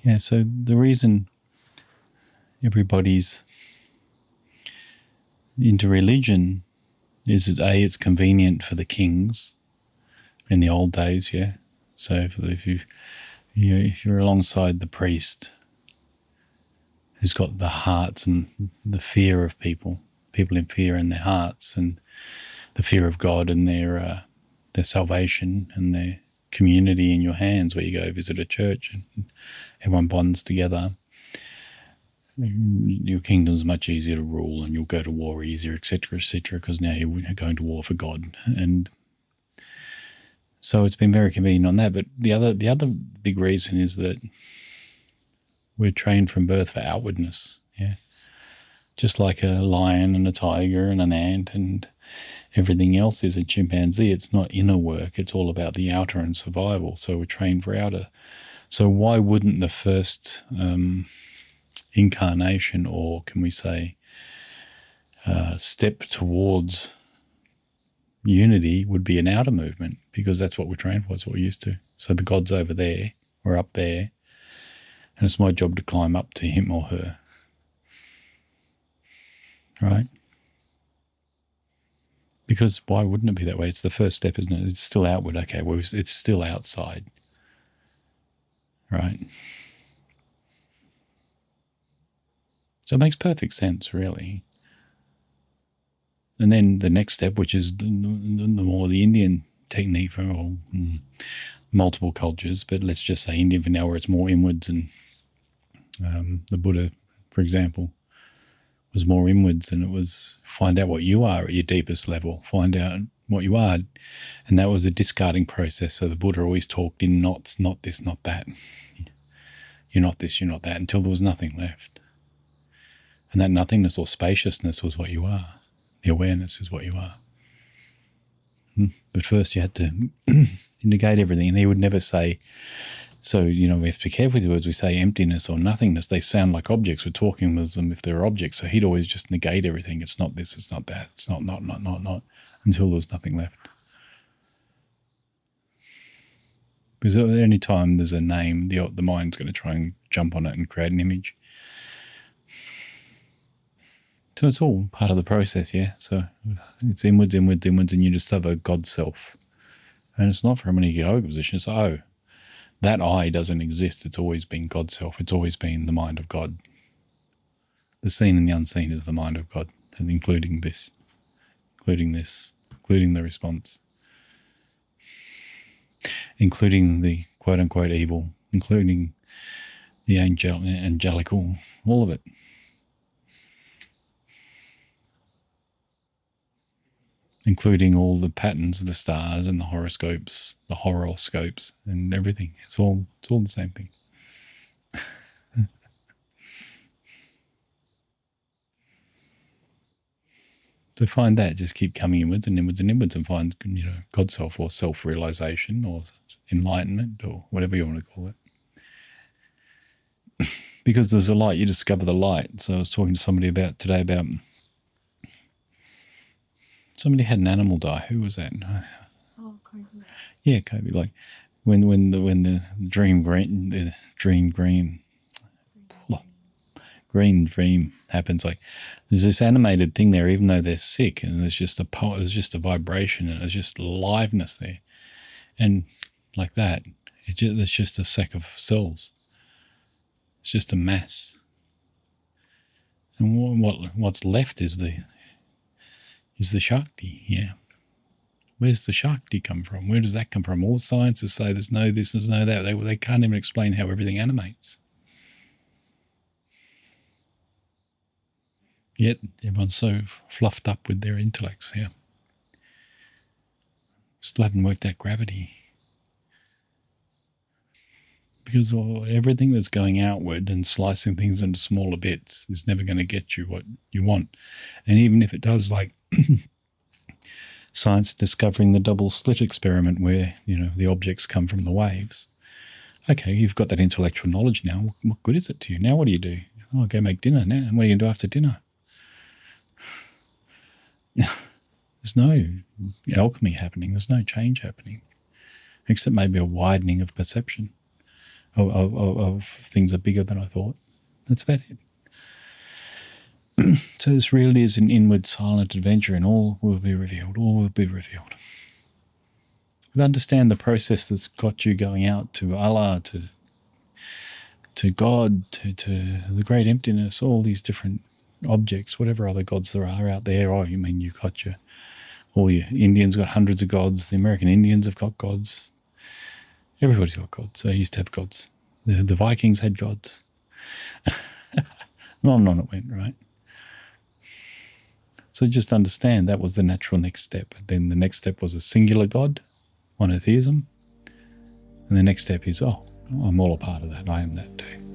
Yeah, so the reason everybody's into religion is that A, it's convenient for the kings in the old days, yeah. So if you're alongside the priest who's got the hearts and the fear of people in fear in their hearts, and the fear of God and their salvation and their community in your hands, where you go visit a church and everyone bonds together, your kingdom's much easier to rule and you'll go to war easier, etc., because now you're going to war for God. And so it's been very convenient on that. But the other big reason is that we're trained from birth for outwardness. Yeah. Just like a lion and a tiger and an ant and everything else is a chimpanzee. It's not inner work. It's all about the outer and survival. So we're trained for outer. So why wouldn't the first incarnation, or can we say step towards unity, would be an outer movement? Because that's what we're trained for. That's what we're used to. So the God's over there. We're up there. And it's my job to climb up to him or her. Right? Because why wouldn't it be that way? It's the first step, isn't it? It's still outward. Okay, well, it's still outside. Right? So it makes perfect sense, really. And then the next step, which is the more the Indian technique for multiple cultures, but let's just say Indian for now, where it's more inwards, and the Buddha, for example, was more inwards, and it was find out what you are at your deepest level, find out what you are. And that was a discarding process. So the Buddha always talked in knots, not this, not that. You're not this, you're not that, until there was nothing left. And that nothingness or spaciousness was what you are. The awareness is what you are. But first you had to negate everything. And he would never say, so, we have to be careful with the words we say, emptiness or nothingness. They sound like objects. We're talking with them if they're objects. So he'd always just negate everything. It's not this, it's not that, it's not, until there was nothing left. Because any time there's a name, the mind's going to try and jump on it and create an image. So it's all part of the process, yeah? So it's inwards, and you discover God's self. And it's not from an egoic position. It's, that I doesn't exist. It's always been God's self. It's always been the mind of God. The seen and the unseen is the mind of God, and including the response, including the quote-unquote evil, including the angelical, all of it. Including all the patterns, the stars and the horoscopes, and everything. It's all the same thing. So find that, just keep coming inwards and inwards and inwards, and find, God's self, or self-realization, or enlightenment, or whatever you want to call it. Because there's a light, you discover the light. So I was talking to somebody today about somebody had an animal die. Who was that? Oh, Kobe. Yeah, Kobe. Like when the dream happens, like there's this animated thing there, even though they're sick, and there's just a vibration, and there's just aliveness there, and like that, there's just a sack of cells. It's just a mass, and what's left is the Shakti. Yeah. Where's the Shakti come from? Where does that come from? All the scientists say there's no this, there's no that. They can't even explain how everything animates. Yet everyone's so fluffed up with their intellects here. Still haven't worked out gravity. Because everything that's going outward and slicing things into smaller bits is never going to get you what you want. And even if it does, like science discovering the double slit experiment where, the objects come from the waves. Okay, you've got that intellectual knowledge now. What good is it to you? Now what do you do? Oh, I'll go make dinner now. And what are you going to do after dinner? There's no alchemy happening. There's no change happening, except maybe a widening of perception. of things are bigger than I thought. That's about it. So this really is an inward, silent adventure, and all will be revealed. All will be revealed. But understand the process that's got you going out to Allah, to God, to the great emptiness, all these different objects, whatever other gods there are out there. Oh, you mean you got all your Indians got hundreds of gods. The American Indians have got gods. Everybody's got gods. They used to have gods. The Vikings had gods. On and on it went, right? So just understand that was the natural next step. Then the next step was a singular God, monotheism. And the next step is, I'm all a part of that. I am that too.